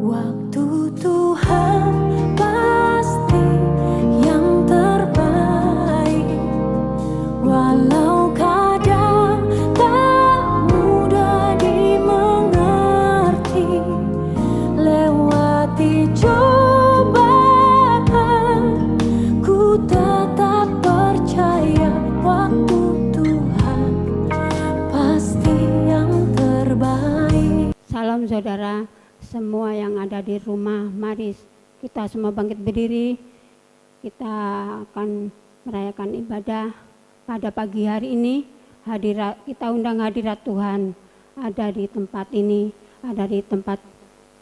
Waktu Tuhan pasti yang terbaik, walau kadang tak mudah dimengerti. Lewati cobaan, ku tetap percaya waktu Tuhan pasti yang terbaik. Salam saudara semua yang ada di rumah, mari kita semua bangkit berdiri. Kita akan merayakan ibadah pada pagi hari ini. Kita undang hadirat Tuhan ada di tempat ini, ada di tempat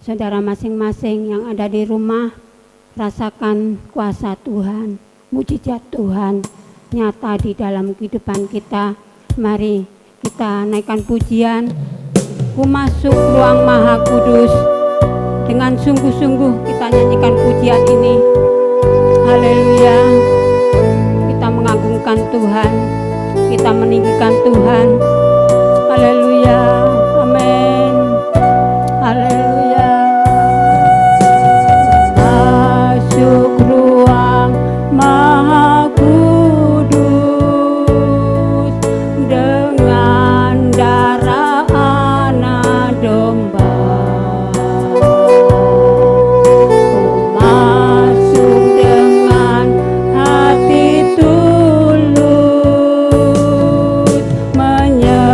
saudara masing-masing yang ada di rumah. Rasakan kuasa Tuhan, mujizat Tuhan nyata di dalam kehidupan kita. Mari kita naikkan pujian. Ku masuk ruang Maha Kudus. Dengan sungguh-sungguh kita nyanyikan pujian ini. Haleluya. Kita mengagungkan Tuhan, kita meninggikan Tuhan. Haleluya. Amin. Haleluya. Masuk ruang Maha Kudus dengan darah anak domba. Masuk dengan hati tulus, menyerahkan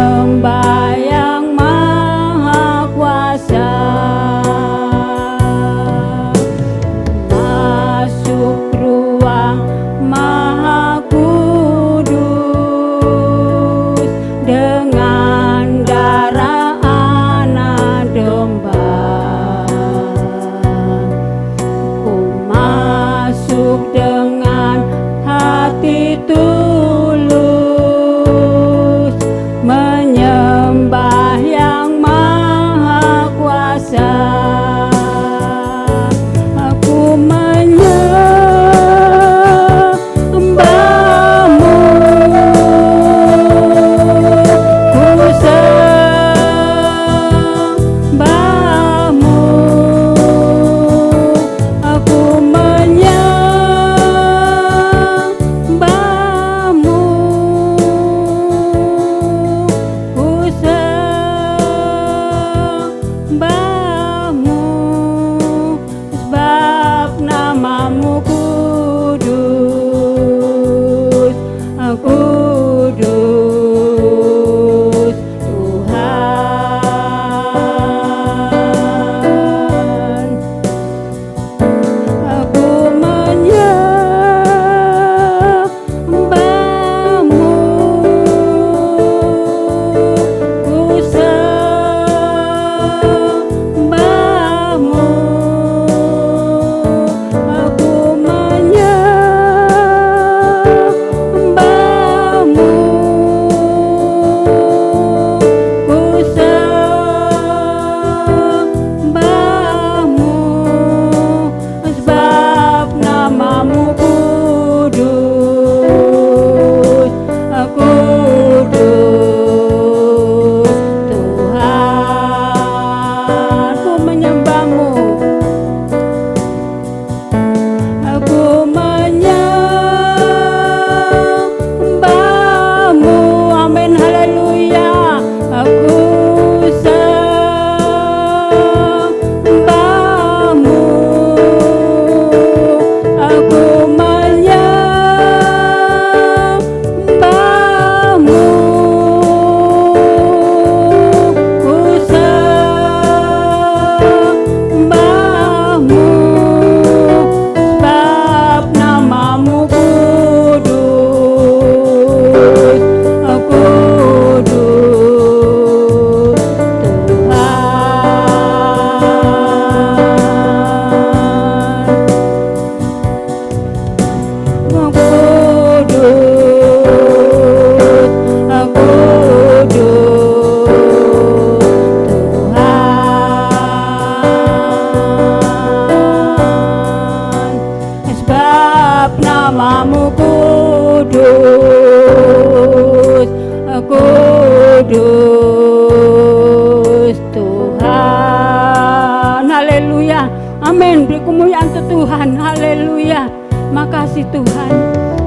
Haleluya. Amin. Beri kemuliaan untuk Tuhan. Haleluya. Makasih Tuhan.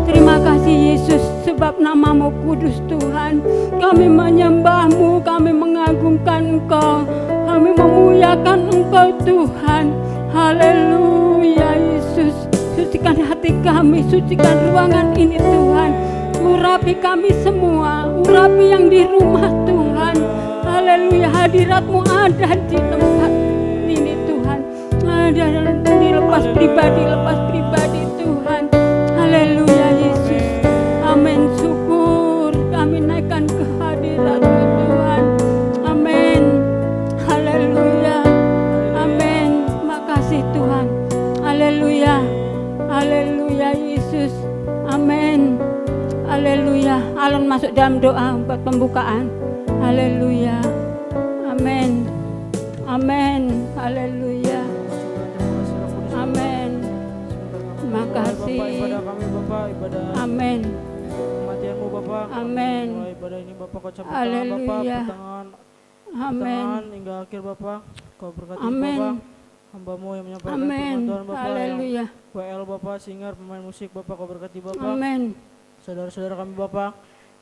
Terima kasih Yesus, sebab namamu kudus Tuhan. Kami menyembahmu, kami mengagungkan Engkau, kami memuliakan Engkau Tuhan. Haleluya Yesus. Sucikan hati kami, sucikan ruangan ini Tuhan. Urapi kami semua, urapi yang di rumah Tuhan. Haleluya, hadirat-Mu ada di tempat ini Tuhan. Ada di lepas pribadi Tuhan. Haleluya Yesus. Amin. Syukur kami naikkan ke hadirat-Mu Tuhan. Amin. Haleluya. Amin. Makasih Tuhan. Haleluya. Haleluya Yesus. Amin. Haleluya. Alon masuk dalam doa buat pembukaan. Haleluya. Amin. Amin. Haleluya. Amin. Terima kasih. Ibadah kami Bapak, ibadah Amin. kematian-Mu Bapak. Amin. Mulai ibadah ini Bapak Kau campur tangan Haleluya. Bapak, pertengahan Amin. hingga akhir Bapak. Kau berkati Amin. Bapak, hamba-Mu yang menyampaikan Amin. firman Tuhan Bapak, yang Haleluya. WL Bapak, singer, pemain musik Bapak, Kau berkati Bapak. Amin. Saudara-saudara kami Bapak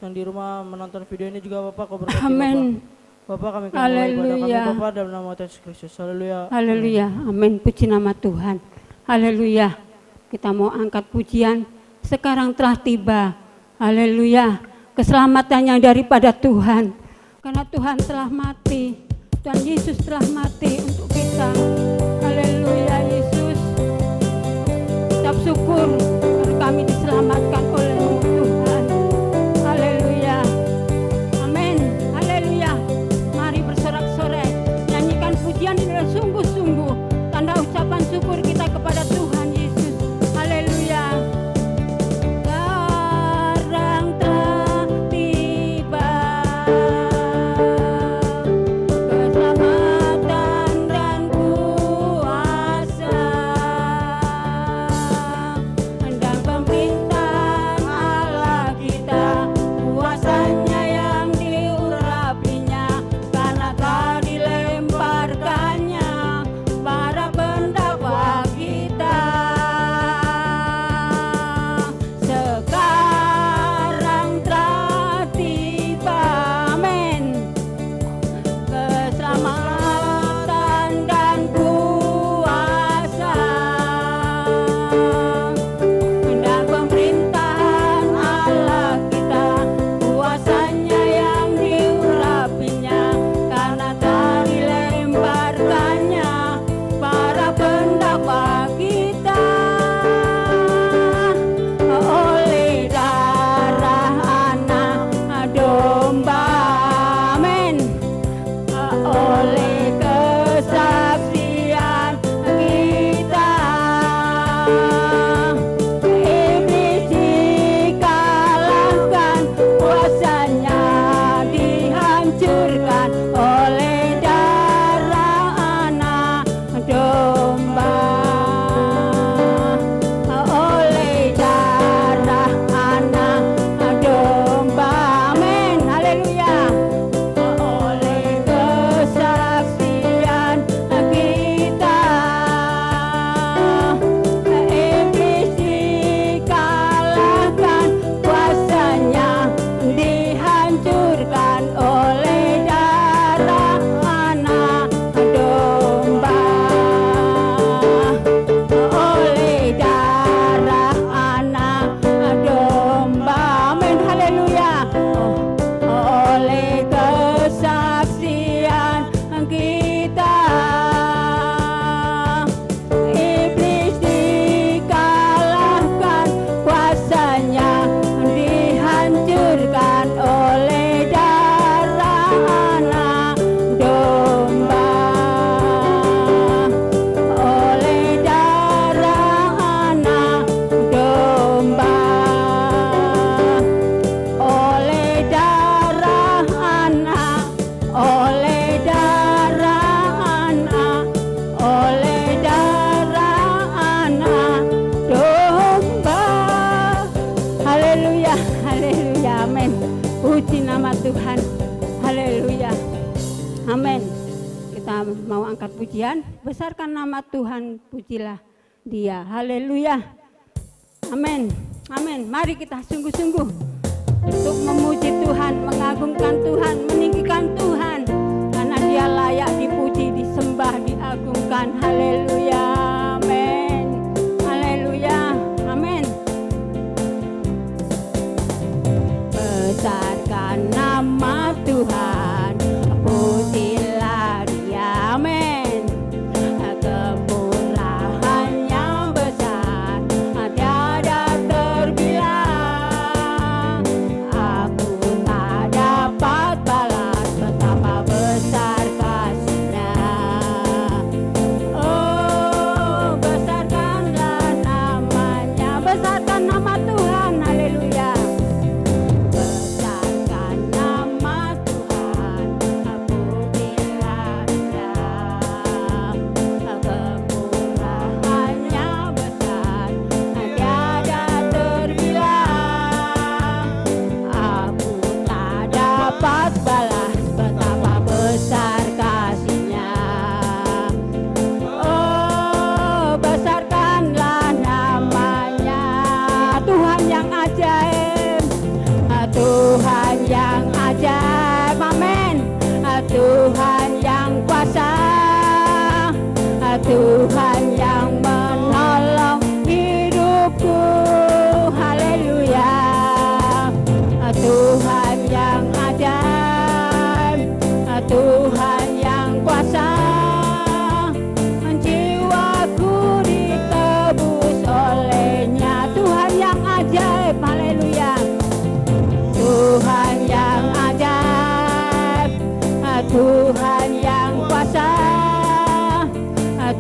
yang di rumah menonton video ini juga Bapak, Kau berkati Amin. Bapak. Kami akan mulai ibadah kami Haleluya. Bapak dalam nama Tuhan Yesus Kristus. Haleluya. Haleluya. Amin. Puji nama Tuhan. Haleluya. Kita mau angkat pujian. Sekarang telah tiba. Haleluya. Keselamatan yang daripada Tuhan. Karena Tuhan telah mati. Tuhan Yesus telah mati untuk kita. Haleluya Yesus. Ucap syukur karena kami diselamatkan oleh-Mu Tuhan. Haleluya. Amin. Haleluya. Mari bersorak-sorai. Nyanyikan pujian ini dengan sungguh-sungguh. Tanda ucapan syukur kita kepada Tuhan Yesus. Haleluya. Sekarang telah tiba keselamatan dan kuasa dan pemerintahan Allah kita, kuasanya yang diurapinya, karena telah dilemparkannya para pendakwa kita. Sekarang telah tiba, amin, keselamatan dan kuasa dan pemerintahan Allah kita, kuasanya yang diurapinya, karena telah dilemparkannya para pendakwa kita. Oleh darah anak domba, amin, oleh kesaksian kita, iblis dikalahkan, kuasanya dihancurkan oleh darah anak domba. Oleh darah anak domba, amin, haleluya. Oleh kesaksian kita, iblis dikalahkan, kuasanya dihancurkan oleh darah anak domba. Oleh darah anak domba, amin, haleluya. Oleh kesaksian kita, iblis dikalahkan, kuasanya dihancurkan oleh darah anak domba. Oleh darah anak domba, oleh darah anak, oleh darah anak, oleh darah anak domba. Haleluya, haleluya, amin. Puji nama Tuhan. Haleluya. Amin. Kita mau angkat pujian. besarkan nama Tuhan, pujilah Dia. Haleluya. Amin. Amin. Mari kita sungguh-sungguh untuk memuji Tuhan, mengagungkan Tuhan, meninggikan Tuhan, karena Dia layak dipuji, disembah, diagungkan. Haleluya. Amin. Haleluya. Amin. Besarkan nama Tuhan, pujilah Dia. Amin. Kemurahan yang besar tiada terbilang. Aku tak dapat balas betapa besar kasih-Nya. Oh, besarkanlah namanya, besarkan nama Tuhan. Haleluya. Besarkan nama Tuhan, pujilah Dia. Kemurahannya besar tiada terbilang. Aku tak dapat balas betapa besar kasih-Nya. Oh, besarkanlah namanya, Tuhan yang ajaib, Tuhan yang ajaib. Amin. Tuhan yang kuasa, Tuhan yang menolong hidupku. Haleluya. Tuhan yang ajaib, Tuhan yang kuasa. Jiwaku ditebus oleh-Nya. Tuhan yang ajaib. Haleluya. Tuhan yang ajaib, Tuhan yang kuasa,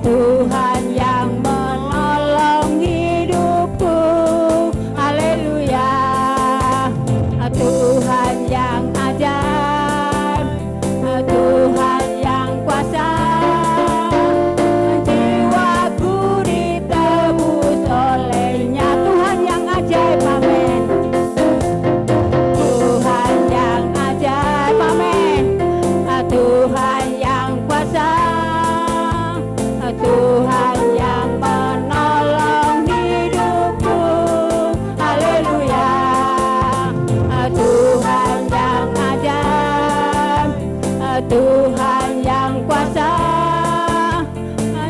Tuhan yang menolong hidupku. Haleluya. Tuhan yang ajaib, Tuhan yang kuasa. Jiwaku ditebus oleh-Nya. Tuhan yang ajaib. Amin. Tuhan yang ajaib. Amin. Tuhan yang kuasa, Tuhan yang menolong hidupku. Haleluya. Tuhan yang ajaib, Tuhan yang kuasa.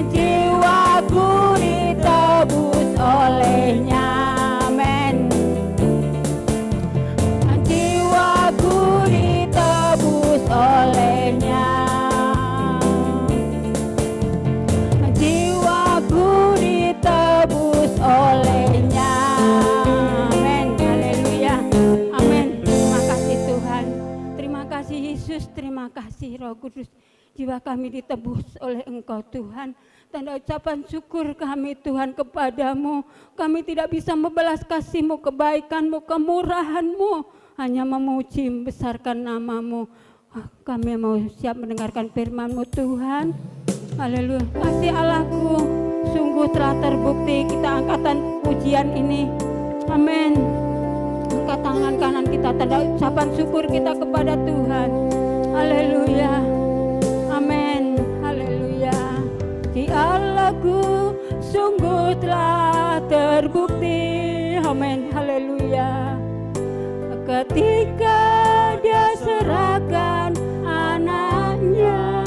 Jiwaku ditebus oleh-Nya. Amin. Jiwaku ditebus oleh-Nya. Jiwaku ditebus oleh-Nya. Amin. Haleluya. Amin. Terima kasih Tuhan. Terima kasih Yesus. Terima kasih Roh Kudus. Jiwa kami ditebus oleh Engkau Tuhan. Tanda ucapan syukur kami Tuhan kepadamu. Kami tidak bisa membalas kasih-Mu, kebaikan-Mu, kemurahan-Mu. Hanya memuji, membesarkan nama-Mu. Kami mau siap mendengarkan firman-Mu Tuhan. Haleluya. Kasih Allahku sungguh telah terbukti. Kita angkatan pujian ini. Amin. Angkat tangan kanan kita, tanda ucapan syukur kita kepada Tuhan. Haleluya. Amin. Haleluya. Di Allahku sungguh telah terbukti. Amin. Haleluya. Ketika Dia serahkan anaknya,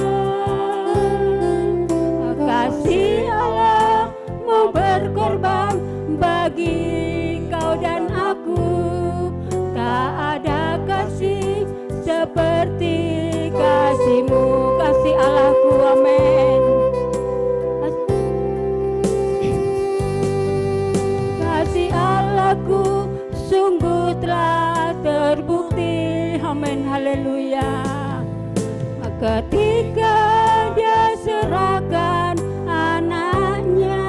kasih Allah mau berkorban bagi kau dan aku. Tak ada kasih seperti kasih-Mu, kasih Allahku. Amin. Kasih Allahku sungguh telah terbukti. Amin. Haleluya. Ketika Dia serahkan anaknya,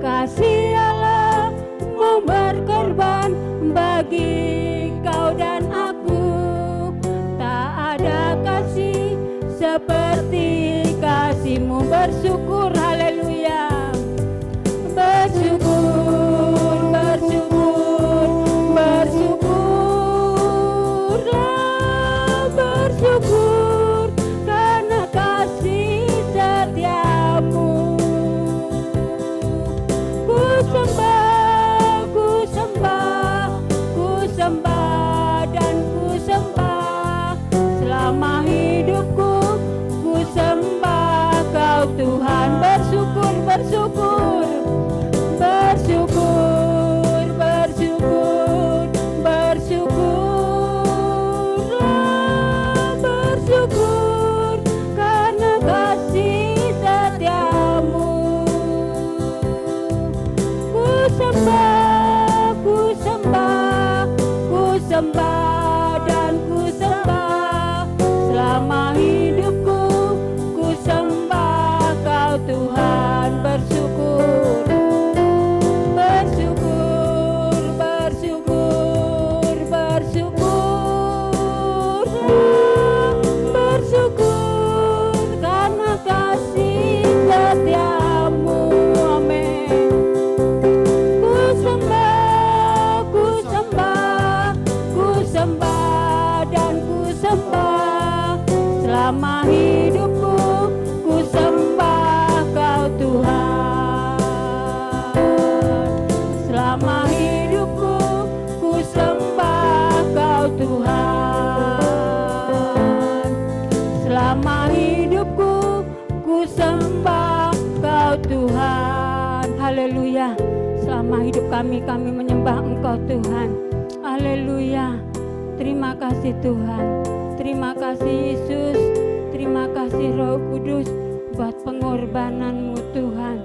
kasih Allah mau berkorban bagi kau dan aku. Tak ada kasih seperti kasih-Mu. Bersyukur. Haleluya. Bersyukur, bersyukur, bersyukurlah, bersyukur karena kasih ku sembah Engkau Tuhan. Haleluya. Selama hidup kami menyembah Engkau Tuhan. Haleluya. Terima kasih Tuhan. Terima kasih Yesus. Terima kasih Roh Kudus buat pengorbananmu Tuhan.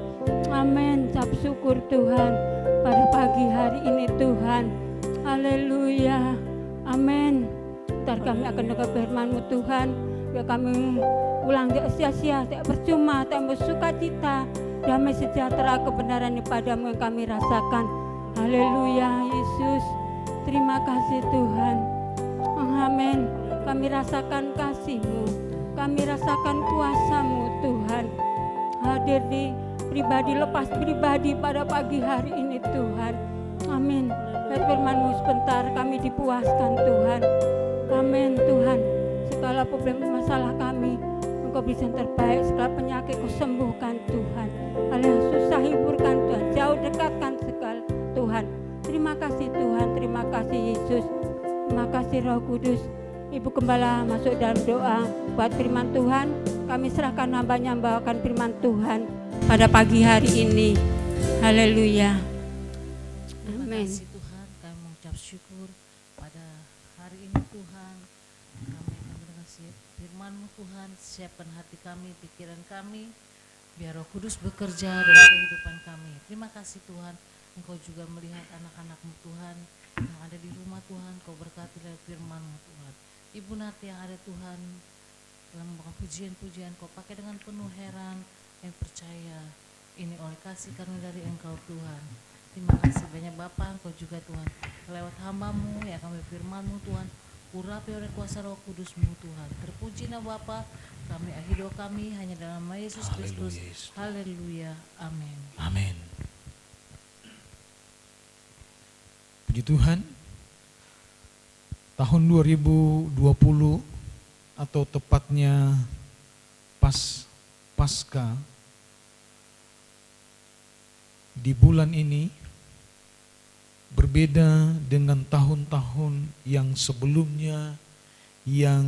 Amin. Cap syukur Tuhan pada pagi hari ini Tuhan. Haleluya. Amin. Ntar kami akan dengar firman-Mu Tuhan. Biar kami ulang tidak sia-sia, tidak percuma, tidak bersuka cita. Damai sejahtera kebenaran padamu yang kami rasakan. Haleluya Yesus. Terima kasih Tuhan. Amin. Kami rasakan kasih-Mu. Kami rasakan kuasa-Mu Tuhan. Hadir di pribadi, lepas pribadi pada pagi hari ini Tuhan. Amin. Dan firman-Mu sebentar kami dipuaskan Tuhan. Amin Tuhan. Segala problem masalah kami Engkau berikan terbaik. Segala penyakit Kau sembuhkan Tuhan. Hal yang susah hiburkan Tuhan. Jauh dekatkan segala Tuhan. Terima kasih Tuhan. Terima kasih Yesus. Terima kasih Roh Kudus. Ibu Gembala masuk dalam doa buat firman Tuhan. Kami serahkan hamba-Nya membawakan firman Tuhan pada pagi hari ini. Haleluya. Terima Amin. kasih Tuhan, kami mengucap syukur pada hari ini Tuhan. Kami akan mendengar firman-Mu Tuhan, siapkan hati kami, pikiran kami, biar Roh Kudus bekerja dalam kehidupan kami. Terima kasih Tuhan, Engkau juga melihat anak-anak-Mu Tuhan yang ada di rumah Tuhan. Kau berkati lewat firman-Mu Tuhan. Ibu Nati yang ada Tuhan dalam membawa pujian-pujian, Kau pakai dengan penuh heran yang percaya ini oleh kasih karunia dari Engkau Tuhan. Terima kasih banyak Bapa, Engkau juga Tuhan lewat hamba-Mu yang akan berfirman-Mu Tuhan, urapi oleh kuasa Roh Kudus-Mu Tuhan. Terpujilah Bapa, kami akhir doa kami hanya dalam nama Yesus Kristus. Haleluya, amin. Amin. Puji Tuhan, tahun 2020 atau tepatnya Pasca di bulan ini berbeda dengan tahun-tahun yang sebelumnya yang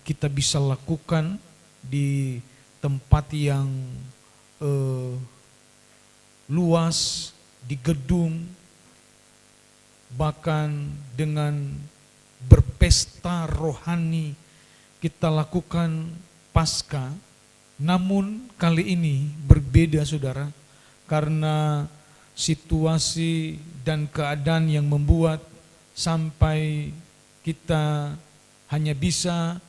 kita bisa lakukan di tempat yang luas, di gedung, bahkan dengan berpesta rohani kita lakukan Pasca. Namun kali ini berbeda saudara, karena situasi dan keadaan yang membuat sampai kita hanya bisa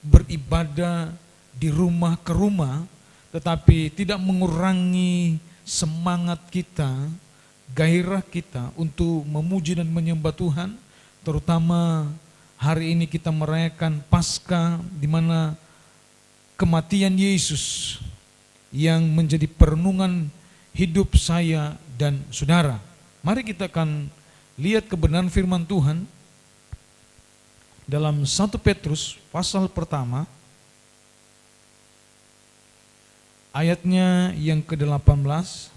beribadah di rumah ke rumah, tetapi tidak mengurangi semangat kita, gairah kita untuk memuji dan menyembah Tuhan. Terutama hari ini kita merayakan Paskah, di mana kematian Yesus yang menjadi perenungan hidup saya dan saudara. Mari kita akan lihat kebenaran firman Tuhan dalam 1 Petrus pasal pertama, ayatnya yang ke-18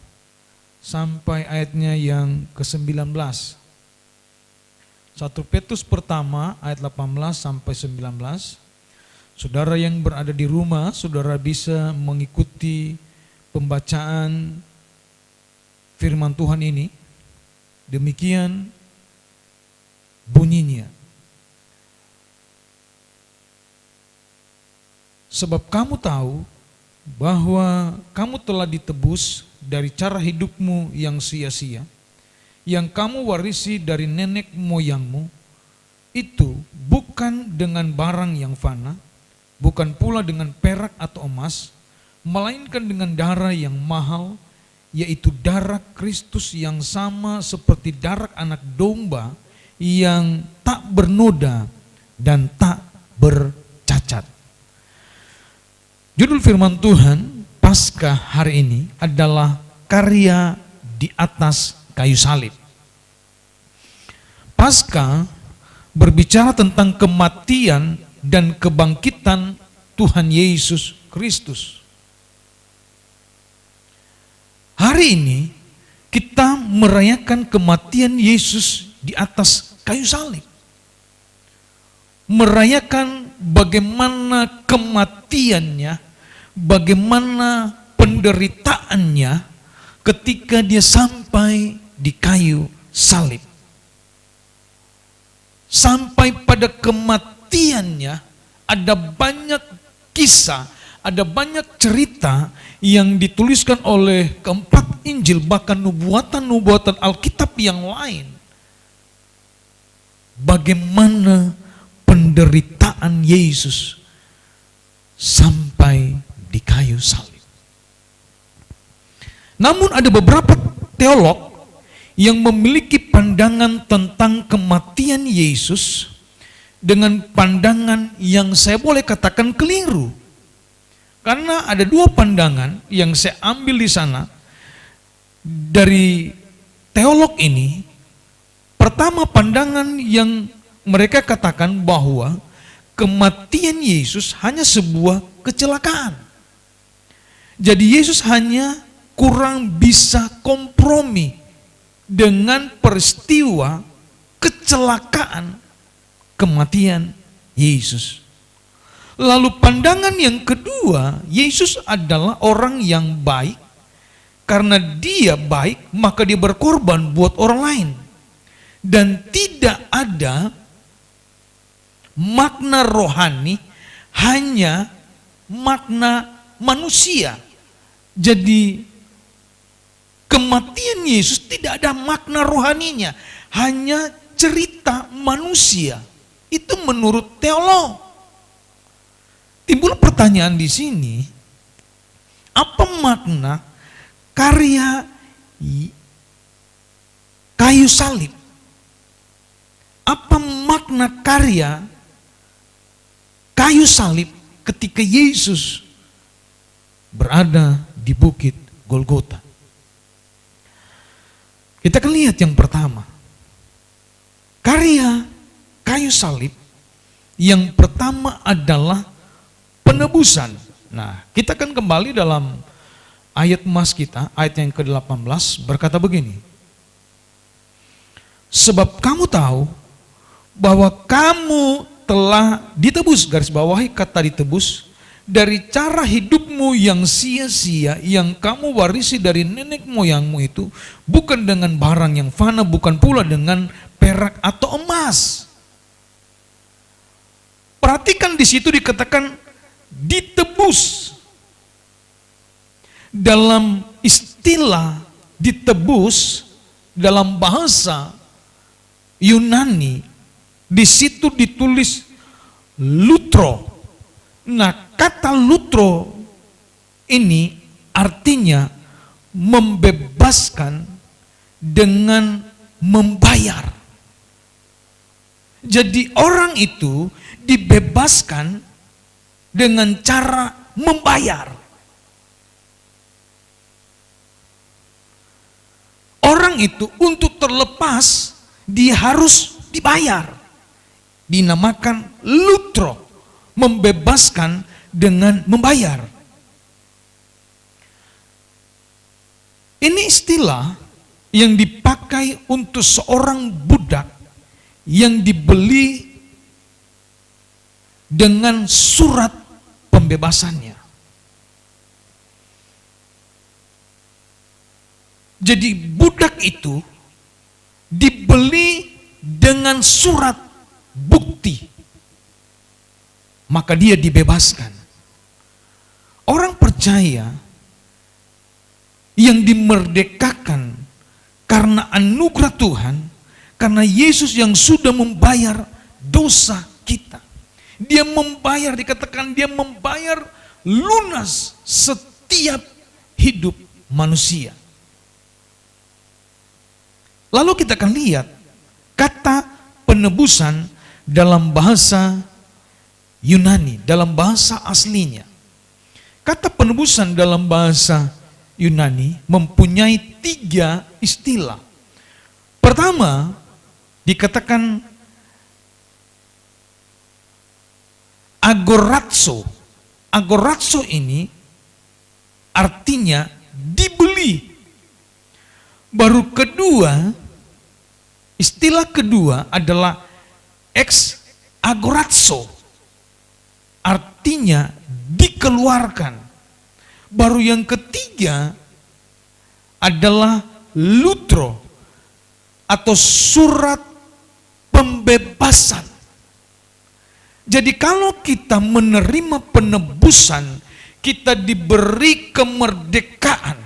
sampai ayatnya yang ke-19. 1 Petrus pertama ayat 18 sampai 19. Saudara yang berada di rumah, saudara bisa mengikuti pembacaan firman Tuhan ini. Demikian bunyinya. Sebab kamu tahu bahwa kamu telah ditebus dari cara hidupmu yang sia-sia, yang kamu warisi dari nenek moyangmu, itu bukan dengan barang yang fana, bukan pula dengan perak atau emas, melainkan dengan darah yang mahal, yaitu darah Kristus yang sama seperti darah anak domba yang tak bernoda dan tak bercacat. Judul firman Tuhan Paskah hari ini adalah karya di atas kayu salib. Paskah berbicara tentang kematian dan kebangkitan Tuhan Yesus Kristus. Hari ini kita merayakan kematian Yesus di atas kayu salib. Merayakan bagaimana kematiannya bagaimana penderitaannya ketika dia sampai di kayu salib. Sampai pada kematiannya ada banyak kisah, ada banyak cerita yang dituliskan oleh keempat Injil, bahkan nubuatan-nubuatan Alkitab yang lain. Bagaimana penderitaan Yesus sampai di kayu salib. Namun ada beberapa teolog yang memiliki pandangan tentang kematian Yesus dengan pandangan yang saya boleh katakan keliru. Karena ada dua pandangan yang saya ambil di sana dari teolog ini. Pertama, pandangan yang mereka katakan bahwa kematian Yesus hanya sebuah kecelakaan. Jadi Yesus hanya kurang bisa kompromi dengan peristiwa kecelakaan kematian Yesus. Lalu pandangan yang kedua, Yesus adalah orang yang baik. Karena dia baik, maka dia berkorban buat orang lain. Dan tidak ada makna rohani, hanya makna manusia. Jadi kematian Yesus tidak ada makna rohaninya, hanya cerita manusia. Itu menurut teolog. Timbul pertanyaan di sini, apa makna karya kayu salib? Apa makna karya kayu salib ketika Yesus berada di bukit Golgota? Kita akan lihat yang pertama. Karya kayu salib yang pertama adalah penebusan. Nah, kita akan kembali dalam ayat emas kita, ayat yang ke-18 berkata begini. Sebab kamu tahu bahwa kamu telah ditebus, garis bawahi kata ditebus, dari cara hidupmu yang sia-sia yang kamu warisi dari nenek moyangmu itu, bukan dengan barang yang fana, bukan pula dengan perak atau emas. Perhatikan di situ dikatakan ditebus. Dalam istilah ditebus dalam bahasa Yunani, di situ ditulis lutro. Nah, kata lutro ini artinya membebaskan dengan membayar. Jadi orang itu dibebaskan dengan cara membayar. Orang itu untuk terlepas dia harus dibayar. Dinamakan lutro, membebaskan dengan membayar. Ini istilah yang dipakai untuk seorang budak yang dibeli dengan surat pembebasannya. Jadi budak itu dibeli dengan surat bukti, maka dia dibebaskan. Orang percaya yang dimerdekakan karena anugerah Tuhan, karena Yesus yang sudah membayar dosa kita. Dia membayar, dikatakan dia membayar lunas setiap hidup manusia. Lalu kita akan lihat kata penebusan dalam bahasa Yunani, dalam bahasa aslinya. Kata penebusan dalam bahasa Yunani mempunyai 3 istilah. Pertama, dikatakan agorazo. Agorazo ini artinya dibeli. Baru kedua, istilah kedua adalah ex agorazo, artinya dikeluarkan. Baru yang ketiga adalah lutro atau surat pembebasan. Jadi kalau kita menerima penebusan, kita diberi kemerdekaan.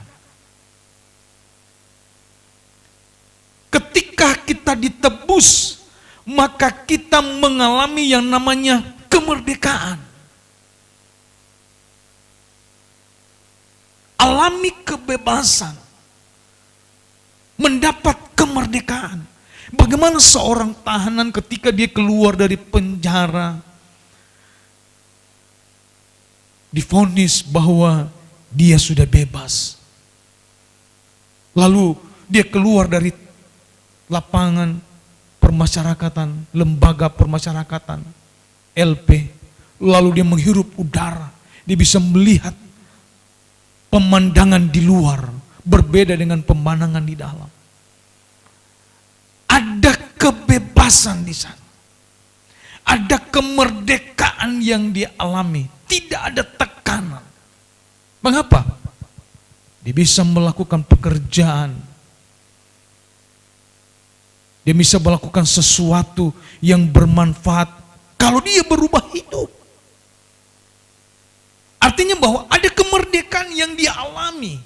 Ketika kita ditebus, maka kita mengalami yang namanya kemerdekaan. Alami kebebasan. Mendapat kemerdekaan. Bagaimana seorang tahanan ketika dia keluar dari penjara, divonis bahwa dia sudah bebas. Lalu dia keluar dari lapangan permasyarakatan, lembaga permasyarakatan, LP. Lalu dia menghirup udara. Dia bisa melihat pemandangan di luar berbeda dengan pemandangan di dalam. Ada kebebasan di sana. Ada kemerdekaan yang dia alami. Tidak ada tekanan. Mengapa? Dia bisa melakukan pekerjaan. Dia bisa melakukan sesuatu yang bermanfaat kalau dia berubah hidup. Artinya bahwa ada kemerdekaan yang dia alami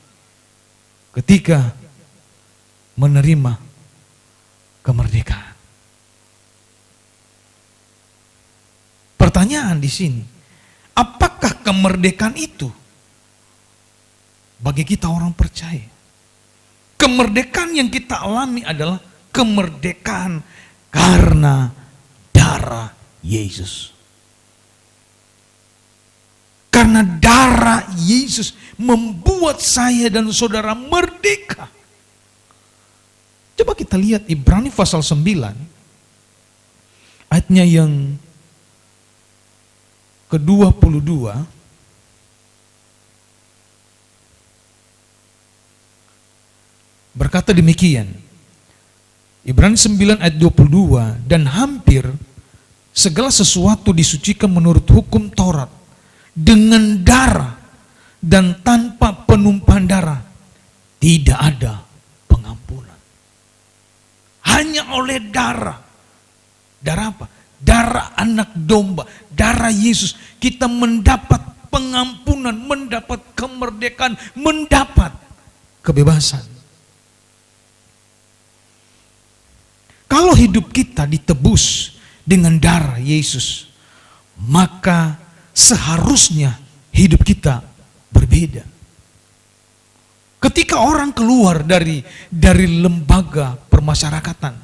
ketika menerima kemerdekaan. Pertanyaan di sini, apakah kemerdekaan itu bagi kita orang percaya? Kemerdekaan yang kita alami adalah kemerdekaan karena darah Yesus. Karena darah Yesus membuat saya dan saudara merdeka. Coba kita lihat Ibrani pasal 9, ayatnya yang ke-22. Berkata demikian, Ibrani 9 ayat 22, dan hampir segala sesuatu disucikan menurut hukum Taurat, dengan darah dan tanpa penumpahan darah tidak ada pengampunan. Hanya oleh darah. Darah apa? Darah anak domba, darah Yesus, kita mendapat pengampunan, mendapat kemerdekaan, mendapat kebebasan. Kalau hidup kita ditebus dengan darah Yesus, maka seharusnya hidup kita berbeda. Ketika orang keluar dari lembaga permasyarakatan,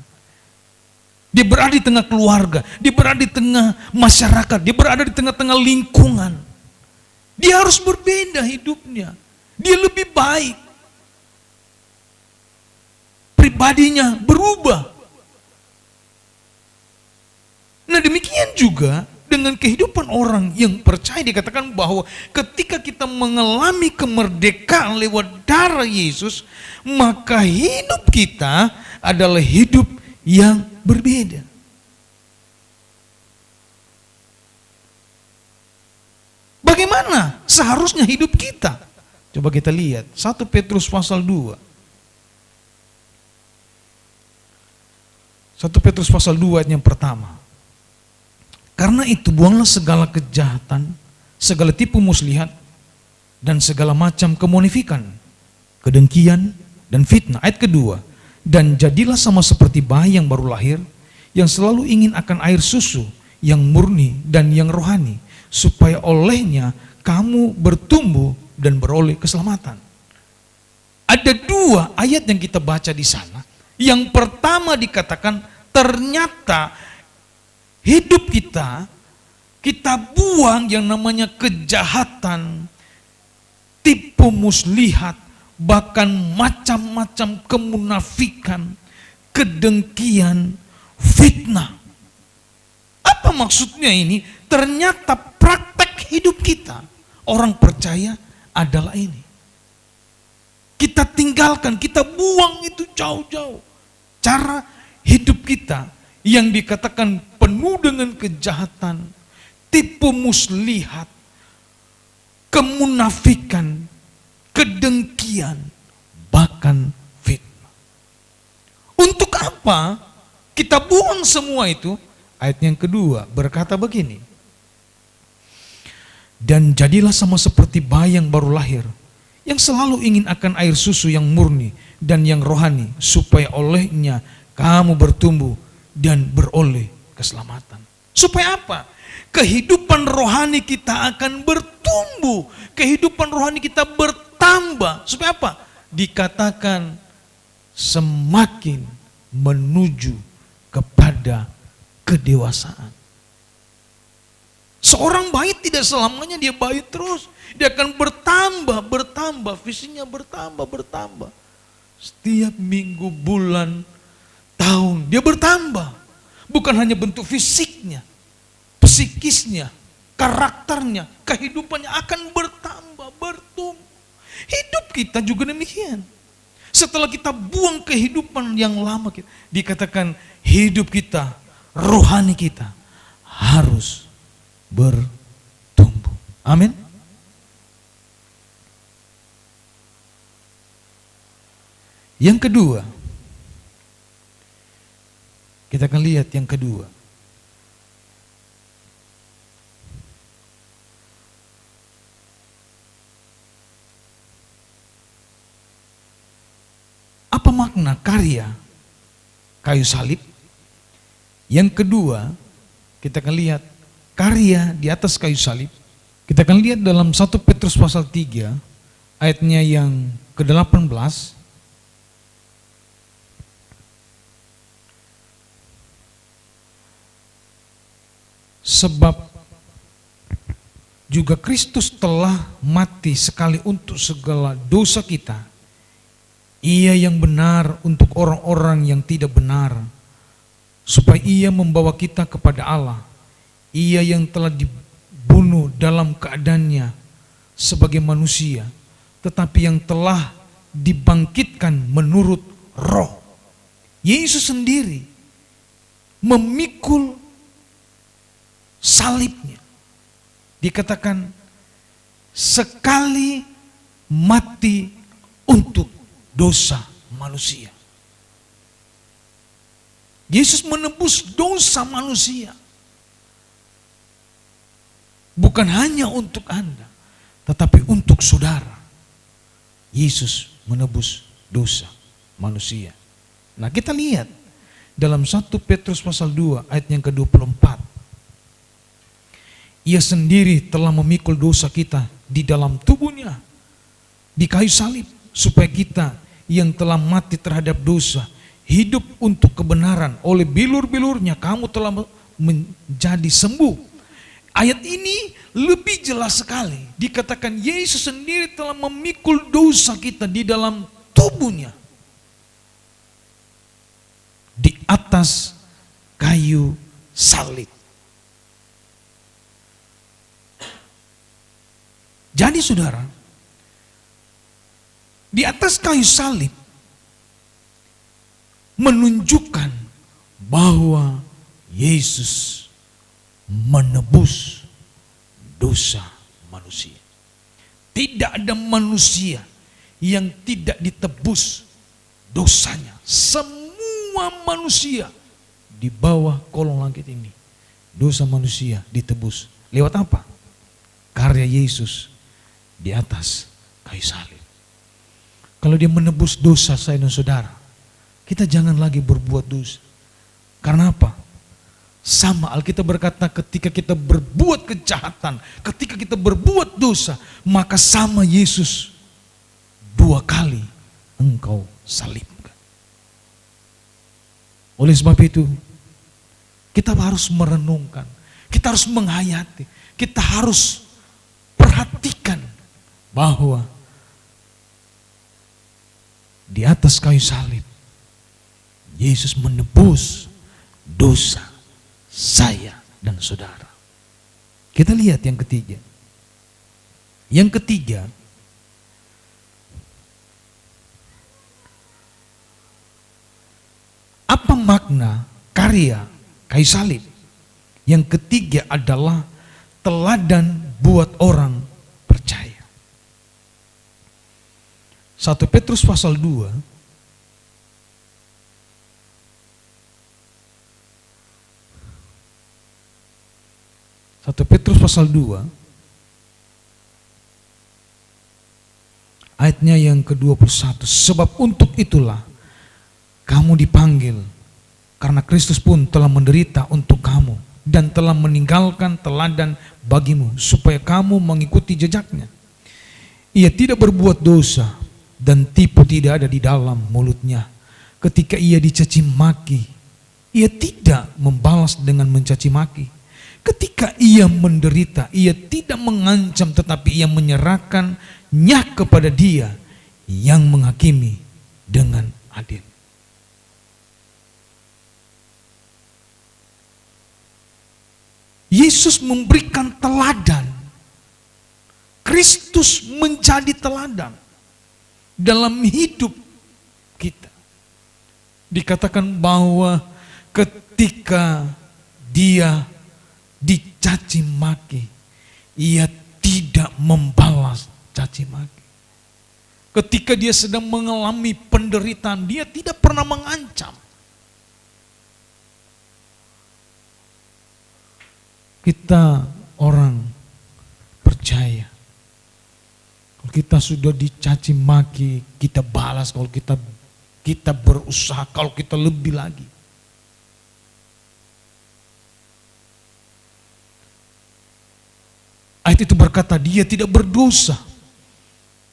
dia berada di tengah keluarga, dia berada di tengah masyarakat, dia berada di tengah-tengah lingkungan. Dia harus berbeda hidupnya. Dia lebih baik. Pribadinya berubah. Nah, demikian juga dengan kehidupan orang yang percaya, dikatakan bahwa ketika kita mengalami kemerdekaan lewat darah Yesus, maka hidup kita adalah hidup yang berbeda. Bagaimana seharusnya hidup kita? Coba kita lihat 1 Petrus pasal 2. 1 Petrus pasal 2 ayat yang pertama. Karena itu buanglah segala kejahatan, segala tipu muslihat, dan segala macam kemunifikan, kedengkian, dan fitnah. Ayat kedua, dan jadilah sama seperti bayi yang baru lahir, yang selalu ingin akan air susu, yang murni dan yang rohani, supaya olehnya kamu bertumbuh dan beroleh keselamatan. Ada dua ayat yang kita baca di sana. Yang pertama dikatakan ternyata hidup kita buang yang namanya kejahatan, tipu muslihat, bahkan macam-macam kemunafikan, kedengkian, fitnah. Apa maksudnya ini? Ternyata praktek hidup kita, orang percaya adalah ini. Kita tinggalkan, kita buang itu jauh-jauh. Cara hidup kita yang dikatakan penuh dengan kejahatan, tipu muslihat, kemunafikan, kebencian, bahkan fitnah. Untuk apa kita buang semua itu? Ayat yang kedua berkata begini, dan jadilah sama seperti bayi yang baru lahir, yang selalu ingin akan air susu yang murni dan yang rohani, supaya olehnya kamu bertumbuh dan beroleh keselamatan. Supaya apa? Kehidupan rohani kita akan bertumbuh, kehidupan rohani kita bertambah. Supaya apa? Dikatakan semakin menuju kepada kedewasaan. Seorang bayi tidak selamanya dia bayi terus. Dia akan bertambah, visinya bertambah. Setiap minggu, bulan, tahun, dia bertambah. Bukan hanya bentuk fisiknya, psikisnya, karakternya, kehidupannya akan bertumbuh. Hidup kita juga demikian. Setelah kita buang kehidupan yang lama, dikatakan hidup kita, rohani kita harus bertumbuh. Amin. Yang kedua, kita akan lihat yang kedua. Apa makna karya kayu salib? Yang kedua, kita akan lihat karya di atas kayu salib. Kita akan lihat dalam 1 Petrus pasal 3 ayatnya yang ke-18. Sebab juga Kristus telah mati sekali untuk segala dosa kita. Ia yang benar untuk orang-orang yang tidak benar, supaya ia membawa kita kepada Allah. Ia yang telah dibunuh dalam keadaannya sebagai manusia, tetapi yang telah dibangkitkan menurut roh. Yesus sendiri memikul salibnya. Dikatakan sekali mati untuk dosa manusia. Yesus menebus dosa manusia. Bukan hanya untuk Anda, tetapi untuk saudara. Yesus menebus dosa manusia. Nah, kita lihat dalam 1 Petrus pasal 2 ayat yang ke-24. Ia sendiri telah memikul dosa kita di dalam tubuhnya di kayu salib, supaya kita yang telah mati terhadap dosa hidup untuk kebenaran. Oleh bilur-bilurnya kamu telah menjadi sembuh. Ayat ini lebih jelas sekali. Dikatakan Yesus sendiri telah memikul dosa kita di dalam tubuhnya di atas kayu salib. Jadi saudara, di atas kayu salib menunjukkan bahwa Yesus menebus dosa manusia. Tidak ada manusia yang tidak ditebus dosanya. Semua manusia di bawah kolong langit ini, dosa manusia ditebus. Lewat apa? Karya Yesus di atas kayu salib. Kalau dia menebus dosa saya dan saudara, kita jangan lagi berbuat dosa. Karena apa? Sama Alkitab berkata, ketika kita berbuat kejahatan, ketika kita berbuat dosa, maka sama Yesus 2 kali engkau salibkan. Oleh sebab itu, kita harus merenungkan, kita harus menghayati, kita harus perhatikan bahwa di atas kayu salib Yesus menebus dosa saya dan saudara. Kita lihat yang ketiga. Yang ketiga, apa makna karya kayu salib? Yang ketiga adalah teladan buat orang percaya. 1 Petrus pasal 2 1 Petrus pasal 2 ayatnya yang ke-21. Sebab untuk itulah kamu dipanggil, karena Kristus pun telah menderita untuk kamu dan telah meninggalkan teladan bagimu supaya kamu mengikuti jejaknya. Ia tidak berbuat dosa dan tipu tidak ada di dalam mulutnya. Ketika ia dicaci maki, ia tidak membalas dengan mencaci maki. Ketika ia menderita, ia tidak mengancam, tetapi ia menyerahkannya kepada Dia yang menghakimi dengan adil. Yesus memberikan teladan. Kristus menjadi teladan dalam hidup kita. Dikatakan bahwa ketika Dia dicaci maki, ia tidak membalas caci maki. Ketika dia sedang mengalami penderitaan, dia tidak pernah mengancam. Kita orang percaya, kalau kita sudah dicaci maki, kita balas. Kalau kita berusaha, kalau kita lebih lagi. Ayat itu berkata dia tidak berdosa,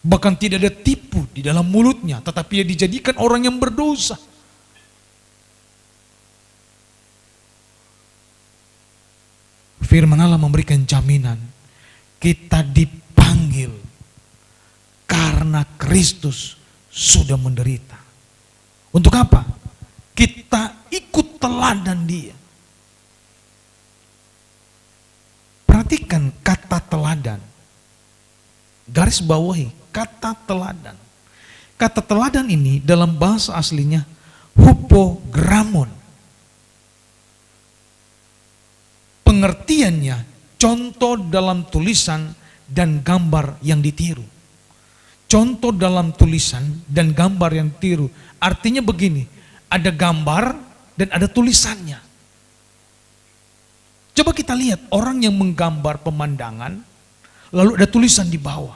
bahkan tidak ada tipu di dalam mulutnya, tetapi dia dijadikan orang yang berdosa. Firman Allah memberikan jaminan, kita dipanggil karena Kristus sudah menderita. Untuk apa? Kita ikut teladan Dia. Perhatikan kata teladan. Garis bawahi kata teladan. Kata teladan ini dalam bahasa aslinya hupogramon. Pengertiannya contoh dalam tulisan dan gambar yang ditiru. Contoh dalam tulisan dan gambar yang ditiru. Artinya begini, ada gambar dan ada tulisannya. Coba kita lihat orang yang menggambar pemandangan, lalu ada tulisan di bawah.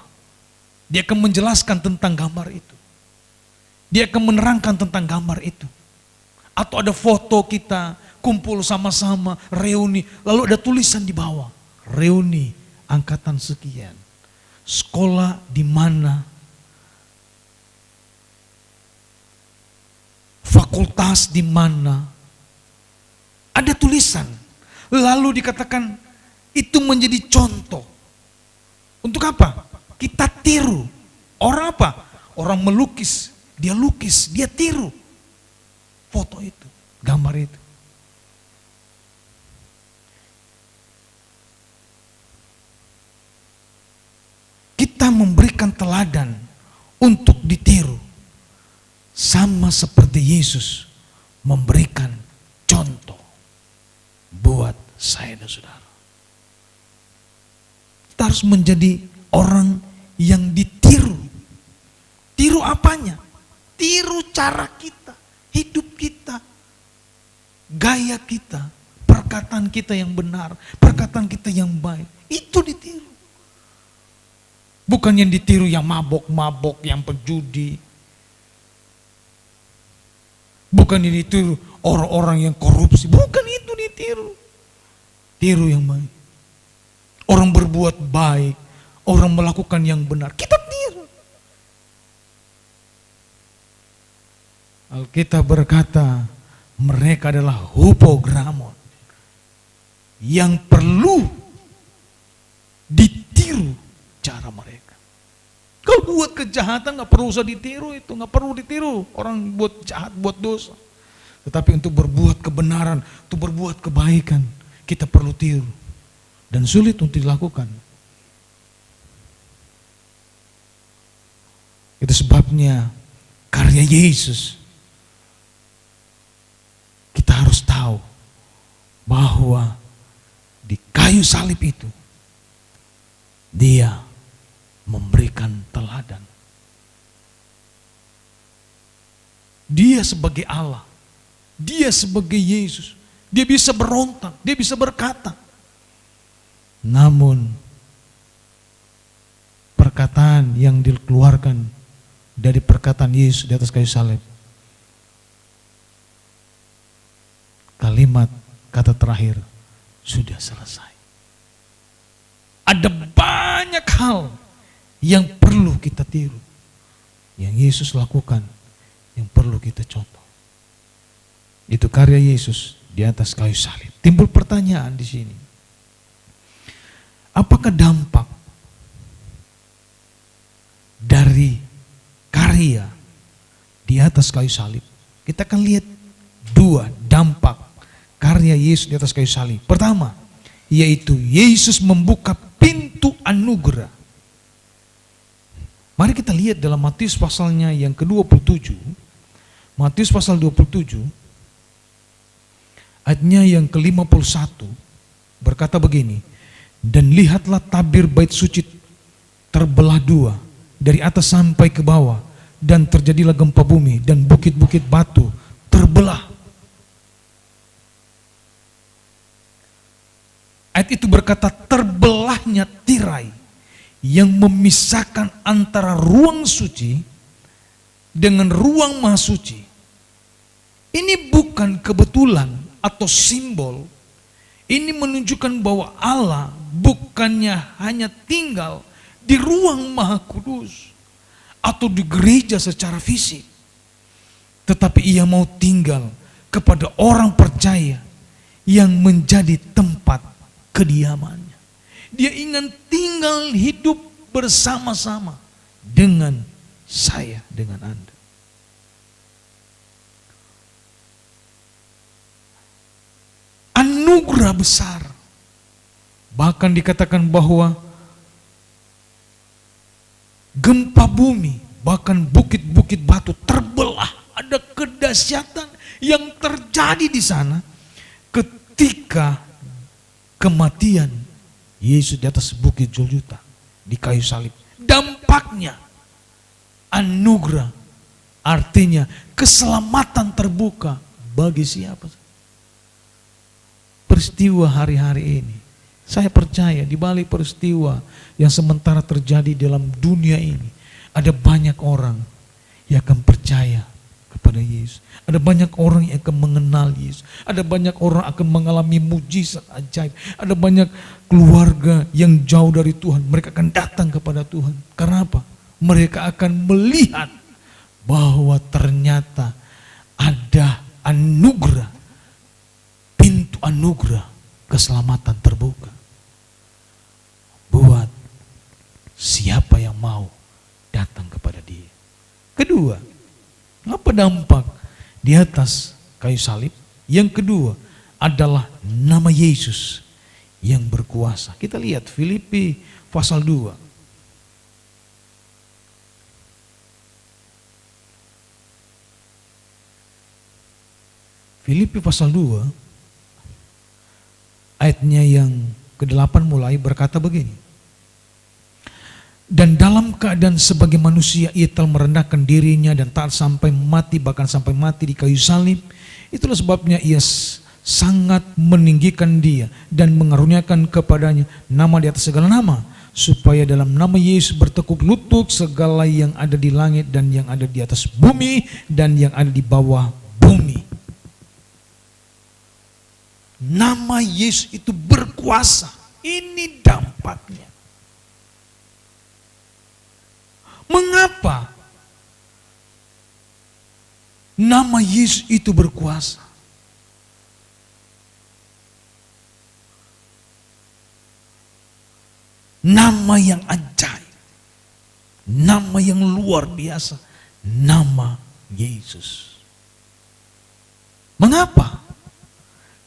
Dia akan menjelaskan tentang gambar itu. Dia akan menerangkan tentang gambar itu. Atau ada foto kita, kumpul sama-sama, reuni, lalu ada tulisan di bawah. Reuni, angkatan sekian. Sekolah di mana, fakultas di mana, ada tulisan. Lalu dikatakan itu menjadi contoh. Untuk apa? Kita tiru. Orang apa? Orang melukis. Dia lukis, dia tiru. Foto itu, gambar itu. Kita memberikan teladan untuk ditiru. Sama seperti Yesus memberikan contoh buat saya dan saudara. Kita harus menjadi orang yang ditiru. Tiru apanya? Tiru cara kita, hidup kita, gaya kita, perkataan kita yang benar, perkataan kita yang baik. Itu ditiru. Bukan yang ditiru yang mabok-mabok, yang penjudi. Bukan yang ditiru orang-orang yang korupsi. Bukan itu ditiru. Tiru yang baik. Orang berbuat baik. Orang melakukan yang benar. Kita tiru. Alkitab berkata mereka adalah hupogramon. Yang perlu ditiru cara mereka. Kalau buat kejahatan gak perlu usah ditiru itu. Gak perlu ditiru orang buat jahat, buat dosa. Tetapi untuk berbuat kebenaran, untuk berbuat kebaikan, kita perlu tiru. Dan sulit untuk dilakukan. Itu sebabnya karya Yesus. Kita harus tahu bahwa di kayu salib itu Dia memberikan teladan. Dia sebagai Allah, dia sebagai Yesus, dia bisa berontak, dia bisa berkata. Namun perkataan yang dikeluarkan dari perkataan Yesus di atas kayu salib, kalimat kata terakhir, sudah selesai. Ada banyak hal yang perlu kita tiru, yang Yesus lakukan, yang perlu kita contoh. Itu karya Yesus di atas kayu salib. Timbul pertanyaan di sini. Apakah dampak dari karya di atas kayu salib? Kita akan lihat dua dampak karya Yesus di atas kayu salib. Pertama, yaitu Yesus membuka pintu anugerah. Mari kita lihat dalam Matius pasalnya yang ke-27. Matius pasal 27 ayatnya yang ke-51 berkata begini, dan lihatlah tabir bait suci terbelah dua dari atas sampai ke bawah, dan terjadilah gempa bumi dan bukit-bukit batu terbelah. Ayat itu berkata terbelahnya tirai yang memisahkan antara ruang suci dengan ruang maha suci. Ini bukan kebetulan atau simbol. Ini menunjukkan bahwa Allah bukannya hanya tinggal di ruang maha kudus atau di gereja secara fisik, tetapi ia mau tinggal kepada orang percaya yang menjadi tempat kediamannya. Dia ingin tinggal hidup bersama-sama dengan saya, dengan Anda. Anugerah besar. Bahkan dikatakan bahwa gempa bumi, bahkan bukit-bukit batu terbelah. Ada kedahsyatan yang terjadi di sana ketika kematian Yesus di atas bukit Golgota di kayu salib. Dampaknya anugerah, artinya keselamatan terbuka bagi siapa? Peristiwa hari-hari ini, saya percaya di balik peristiwa yang sementara terjadi dalam dunia ini, ada banyak orang yang akan percaya kepada Yesus. Ada banyak orang yang akan mengenal Yesus. Ada banyak orang akan mengalami mujizat ajaib. Ada banyak keluarga yang jauh dari Tuhan, mereka akan datang kepada Tuhan. Karena apa? Mereka akan melihat bahwa ternyata ada anugerah, pintu anugerah keselamatan terbuka buat siapa yang mau datang kepada Dia. Kedua, apa dampak di atas kayu salib? Yang kedua adalah nama Yesus yang berkuasa. Kita lihat Filipi pasal 2. Filipi pasal 2 ayatnya yang ke-8 mulai berkata begini. Dan dalam keadaan sebagai manusia ia telah merendahkan dirinya dan taat sampai mati, bahkan sampai mati di kayu salib. Itulah sebabnya ia sangat meninggikan Dia dan mengaruniakan kepadanya nama di atas segala nama, supaya dalam nama Yesus bertekuk lutut segala yang ada di langit dan yang ada di atas bumi dan yang ada di bawah bumi. Nama Yesus itu berkuasa. Ini dampaknya. Mengapa nama Yesus itu berkuasa? Nama yang ajaib, nama yang luar biasa, nama Yesus. Mengapa?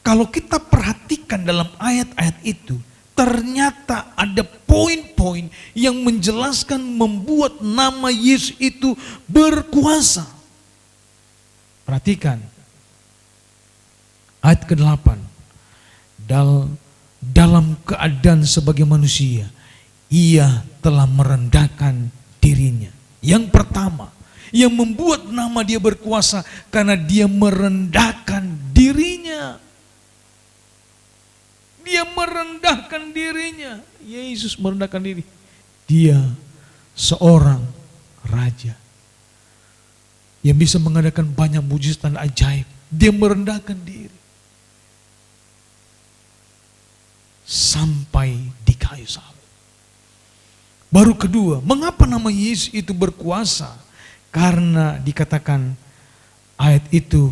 Kalau kita perhatikan dalam ayat-ayat itu, ternyata ada poin-poin yang menjelaskan membuat nama Yesus itu berkuasa. Perhatikan ayat ke-8. Dalam keadaan sebagai manusia, ia telah merendahkan dirinya. Yang pertama, Yang membuat nama dia berkuasa karena dia merendahkan dirinya. Dia merendahkan dirinya. Yesus merendahkan diri. Dia seorang raja yang bisa mengadakan banyak mujizat dan ajaib. Dia merendahkan diri sampai di kayu salib. Baru kedua, mengapa nama Yesus itu berkuasa? Karena dikatakan ayat itu,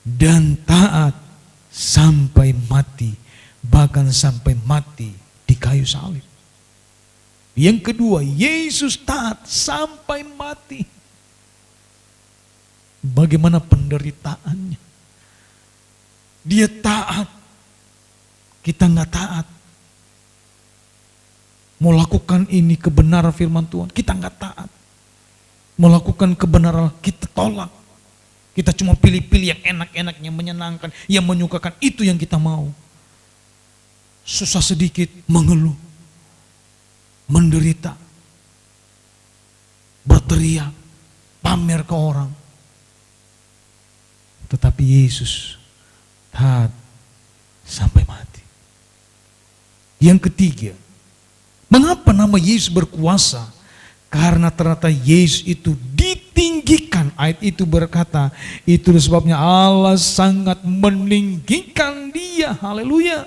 dan taat sampai mati, bahkan sampai mati di kayu salib. Yang kedua, Yesus taat sampai mati. Bagaimana penderitaannya? Dia taat, kita nggak taat. Mau lakukan ini kebenaran firman Tuhan, kita nggak taat. Mau lakukan kebenaran, kita tolak. Kita cuma pilih-pilih yang enak-enak, yang menyenangkan, yang menyukakan, itu yang kita mau. Susah sedikit, mengeluh, menderita, berteriak, pamer ke orang. Tetapi Yesus taat sampai mati. Yang ketiga, mengapa nama Yesus berkuasa? Karena ternyata Yesus itu ditinggikan. Ayat itu berkata, itu sebabnya Allah sangat meninggikan dia. Haleluya.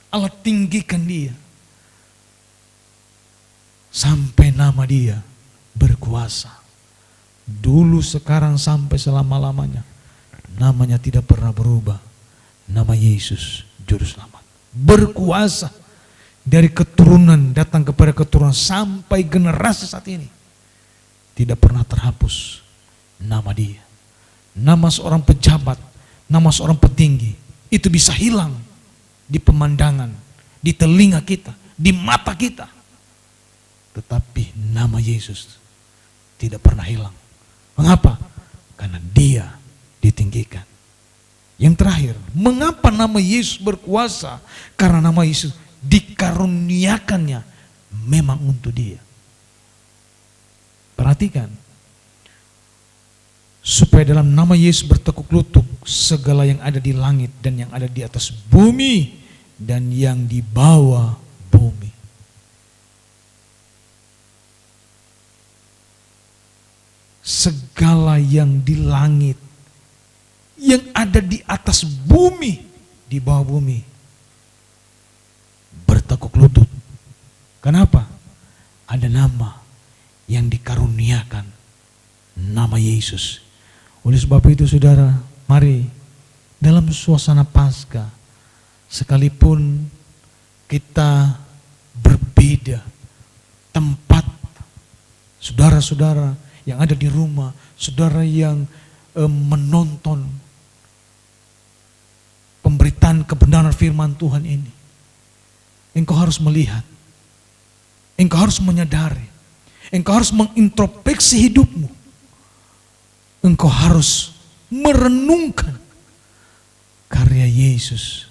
Allah tinggikan dia. Sampai nama dia berkuasa. Dulu, sekarang, sampai selama-lamanya. Namanya tidak pernah berubah. Nama Yesus, Juru Selamat. Berkuasa. Dari keturunan datang kepada keturunan sampai generasi saat ini. Tidak pernah terhapus nama dia. Nama seorang pejabat, nama seorang petinggi. Itu bisa hilang di pemandangan, di telinga kita, di mata kita. Tetapi nama Yesus tidak pernah hilang. Mengapa? Karena dia ditinggikan. Yang terakhir, mengapa nama Yesus berkuasa? Karena nama Yesus dikaruniakannya memang untuk dia. Perhatikan, supaya dalam nama Yesus bertekuk lutut segala yang ada di langit dan yang ada di atas bumi dan yang di bawah bumi. Segala yang di langit, yang ada di atas bumi, di bawah bumi, bertekuk lutut. Kenapa? Ada nama yang dikaruniakan, nama Yesus. Oleh sebab itu saudara, mari dalam suasana Paskah, sekalipun kita berbeda tempat, saudara-saudara yang ada di rumah, saudara yang menonton pemberitaan kebenaran firman Tuhan ini, engkau harus melihat, engkau harus menyadari, engkau harus mengintrospeksi hidupmu. Engkau harus merenungkan karya Yesus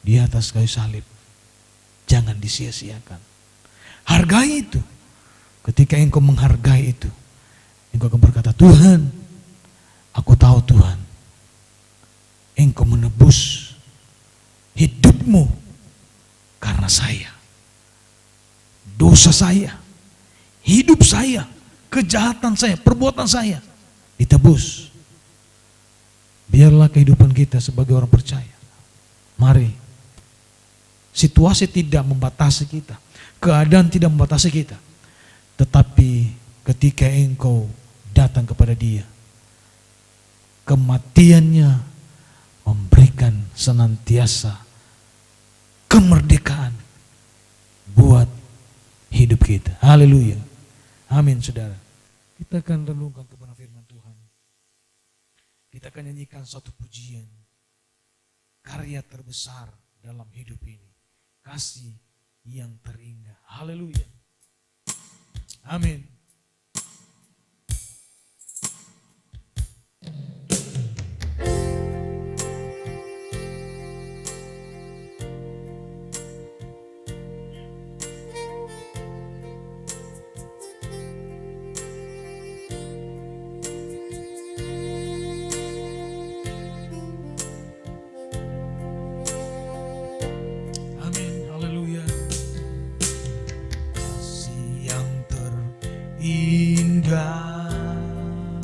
di atas kayu salib. Jangan disia-siakan. Hargai itu. Ketika engkau menghargai itu, engkau akan berkata, Tuhan, aku tahu Tuhan, engkau menebus hidupmu karena saya. Dosa saya, hidup saya, kejahatan saya, perbuatan saya ditebus. Biarlah kehidupan kita sebagai orang percaya. Mari, situasi tidak membatasi kita, keadaan tidak membatasi kita. Tetapi ketika engkau datang kepada Dia, kematiannya memberikan senantiasa kemerdekaan buat hidup kita. Haleluya. Amin, saudara. Kita akan renungkan kepada firman Tuhan. Kita akan nyanyikan satu pujian. Karya terbesar dalam hidup ini. Kasih yang terindah. Haleluya. Amin. pegang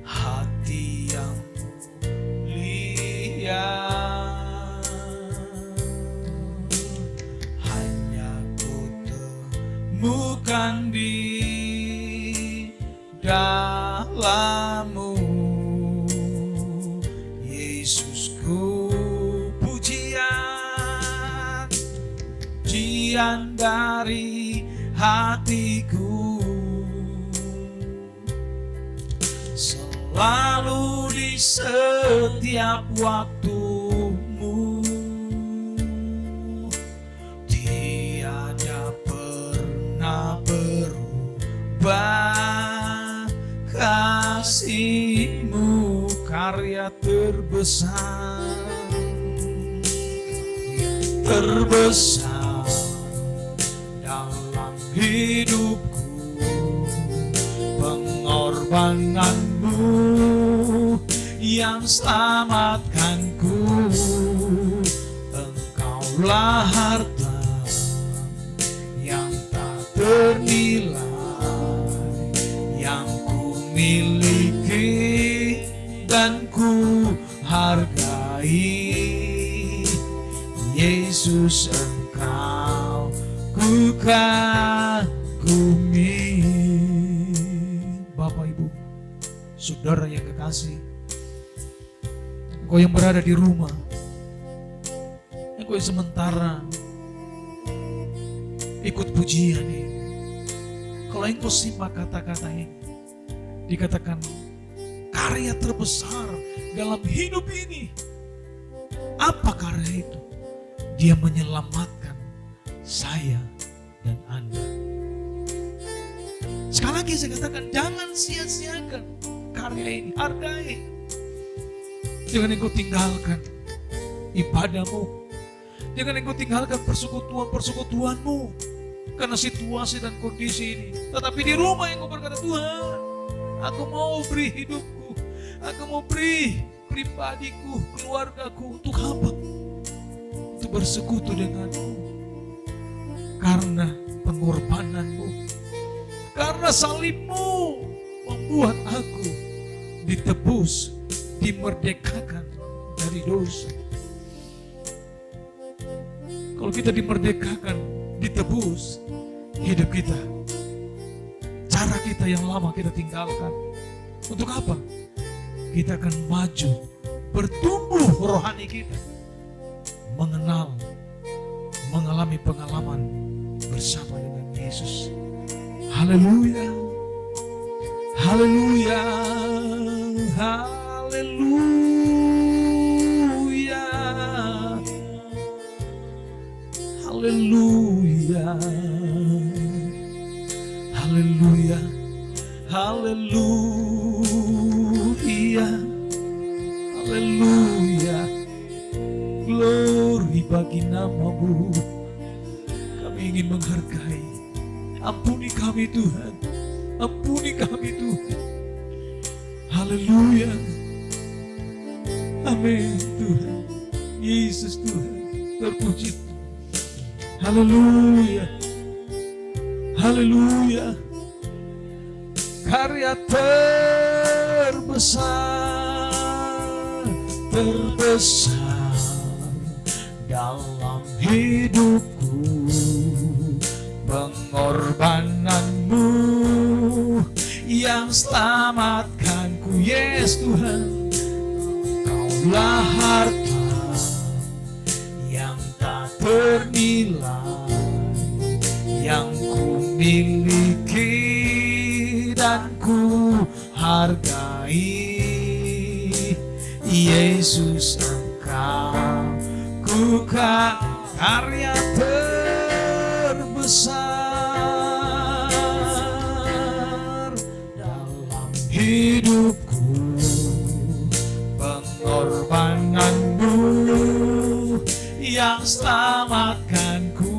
hati yang mulia, hanya ku temukan di dalam-Mu, Yesusku. Pujian dari hatiku, selalu di setiap waktumu, tiada pernah berubah kasih-Mu, karya terbesar dalam hidupku, pengorbanan-Mu yang selamatkanku. Engkaulah harta yang tak ternilai, yang ku miliki dan ku hargai. Yesus, Engkau ku kagumi. Bapak, Ibu, saudara yang kekasih, engkau yang berada di rumah, engkau yang sementara ikut pujian ini, kalau engkau simak kata-kata ini, dikatakan karya terbesar dalam hidup ini. Apa karya itu? Dia menyelamatkan saya dan Anda. Sekali lagi saya katakan, jangan sia-siakan karya ini, hargai. Jangan engkau tinggalkan ibadahmu, jangan engkau tinggalkan persekutuan-persekutuanmu karena situasi dan kondisi ini. Tetapi di rumah engkau berkata, Tuhan, aku mau beri hidupku, aku mau beri pribadiku, keluargaku untuk apa? Untuk bersekutu denganmu, karena pengorbananmu, karena salibmu membuat aku ditebus, dimerdekakan dari dosa. Kalau kita dimerdekakan, ditebus, hidup kita, cara kita yang lama kita tinggalkan. Untuk apa? Kita akan maju, bertumbuh rohani kita, mengenal, mengalami pengalaman bersama dengan Yesus. Haleluya, haleluya, haleluya, haleluya, haleluya, haleluya, haleluya. Glory bagi nama-Mu. Kami ingin menghargai. Ampuni kami Tuhan, ampuni kami Tuhan. Haleluya, amin Tuhan. Yesus Tuhan, terpuji. Haleluya, haleluya. Karya terbesar dalam hidupku, pengorbanan-Mu yang selamatkanku. Yes Tuhan, Engkaulah harta yang tak ternilai, yang ku miliki dan ku hargai. Yesus, Engkau ku karya terbesar dalam hidupku, pengorbanan-Mu yang selamatkanku.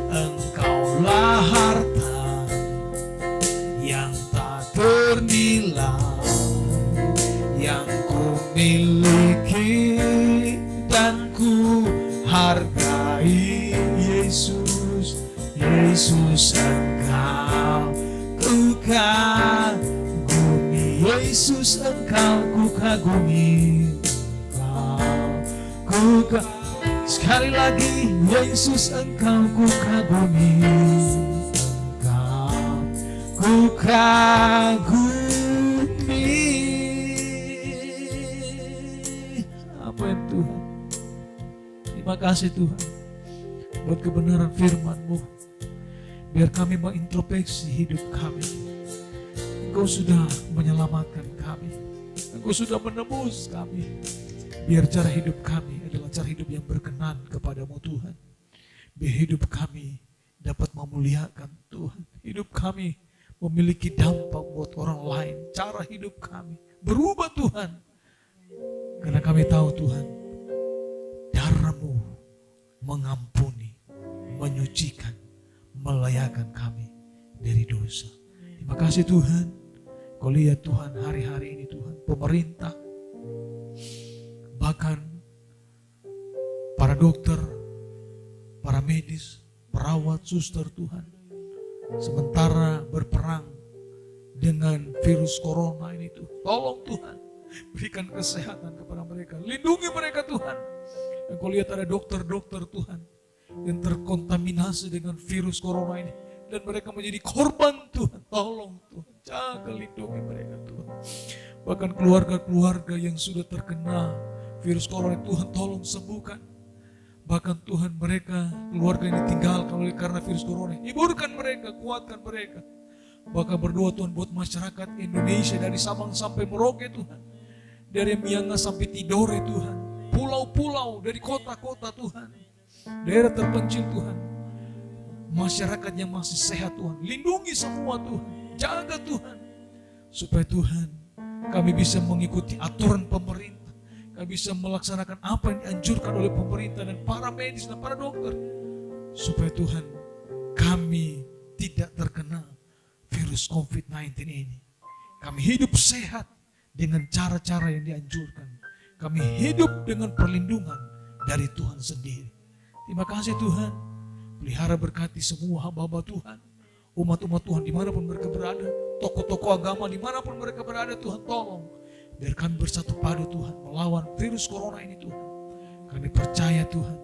Engkaulah harta yang tak ternilai, yang ku miliki dan ku hargai. Yesus, Yesus. Yesus Engkau ku kagumi. Sekali lagi, Yesus Engkau ku kagumi. Engkau ku kagumi. Amin Tuhan. Terima kasih Tuhan buat kebenaran firman-Mu. Biar kami mengintrospeksi hidup kami. Engkau sudah menyelamatkan kami. Engkau sudah menebus kami. Biar cara hidup kami adalah cara hidup yang berkenan kepadamu Tuhan. Biar hidup kami dapat memuliakan Tuhan. Hidup kami memiliki dampak buat orang lain. Cara hidup kami berubah Tuhan. Karena kami tahu Tuhan, darah-Mu mengampuni, menyucikan, melayakkan kami dari dosa. Terima kasih Tuhan. Kau lihat Tuhan hari-hari ini Tuhan, pemerintah, bahkan para dokter, para medis, perawat, suster Tuhan, sementara berperang dengan virus corona ini Tuhan. Tolong Tuhan, berikan kesehatan kepada mereka, lindungi mereka Tuhan. Dan kau lihat ada dokter-dokter Tuhan yang terkontaminasi dengan virus corona ini, dan mereka menjadi korban Tuhan. Tolong Tuhan, jaga lindungi mereka Tuhan. Bahkan keluarga-keluarga yang sudah terkena virus corona, Tuhan tolong sembuhkan. Bahkan Tuhan mereka, keluarga yang ditinggalkan oleh karena virus corona, hiburkan mereka, kuatkan mereka. Bahkan berdoa Tuhan buat masyarakat Indonesia dari Sabang sampai Merauke Tuhan, dari Miangas sampai Tidore Tuhan, pulau-pulau, dari kota-kota Tuhan, daerah terpencil Tuhan, masyarakat yang masih sehat Tuhan, lindungi semua Tuhan, jaga Tuhan, supaya Tuhan kami bisa mengikuti aturan pemerintah, kami bisa melaksanakan apa yang dianjurkan oleh pemerintah dan para medis dan para dokter, supaya Tuhan kami tidak terkena virus COVID-19 ini. Kami hidup sehat dengan cara-cara yang dianjurkan. Kami hidup dengan perlindungan dari Tuhan sendiri. Terima kasih Tuhan. Pelihara berkati semua hamba-hamba Tuhan. Umat-umat Tuhan dimanapun mereka berada. Tokoh-tokoh agama dimanapun mereka berada Tuhan, tolong. Biar kami bersatu padu Tuhan melawan virus corona ini Tuhan. Kami percaya Tuhan,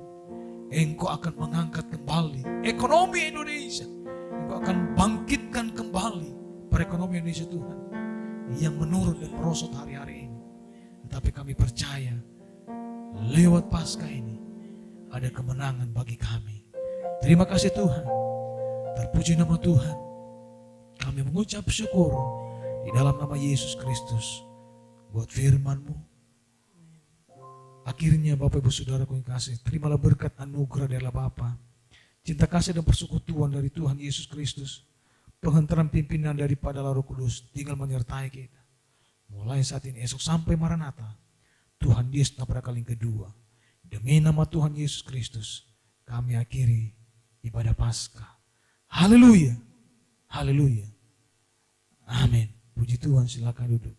Engkau akan mengangkat kembali ekonomi Indonesia. Engkau akan bangkitkan kembali perekonomian Indonesia Tuhan, yang menurun dan merosot hari-hari ini. Tetapi kami percaya lewat Paskah ini ada kemenangan bagi kami. Terima kasih Tuhan. Terpuji nama Tuhan. Kami mengucap syukur di dalam nama Yesus Kristus buat firman-Mu. Akhirnya Bapak Ibu Saudaraku yang kasih, terimalah berkat anugerah dari Bapa, cinta kasih dan persekutuan dari Tuhan Yesus Kristus, penghantaran pimpinan daripada Roh Kudus tinggal menyertai kita. Mulai saat ini esok sampai Maranatha, Tuhan Yesus pada kali kedua. Demi nama Tuhan Yesus Kristus, kami akhiri ibadah Paskah. Haleluya, haleluya, amin. Puji Tuhan, silakan duduk.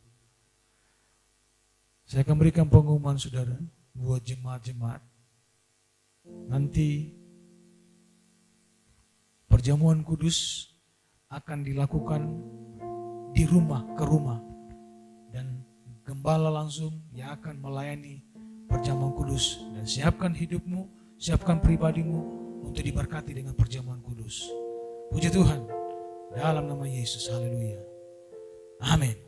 Saya akan berikan pengumuman saudara buat jemaat-jemaat. Nanti perjamuan kudus akan dilakukan di rumah ke rumah. Dan gembala langsung yang akan melayani perjamuan kudus. Dan siapkan hidupmu, siapkan pribadimu untuk diberkati dengan perjamuan kudus. Puji Tuhan, dalam nama Yesus, haleluya, amin.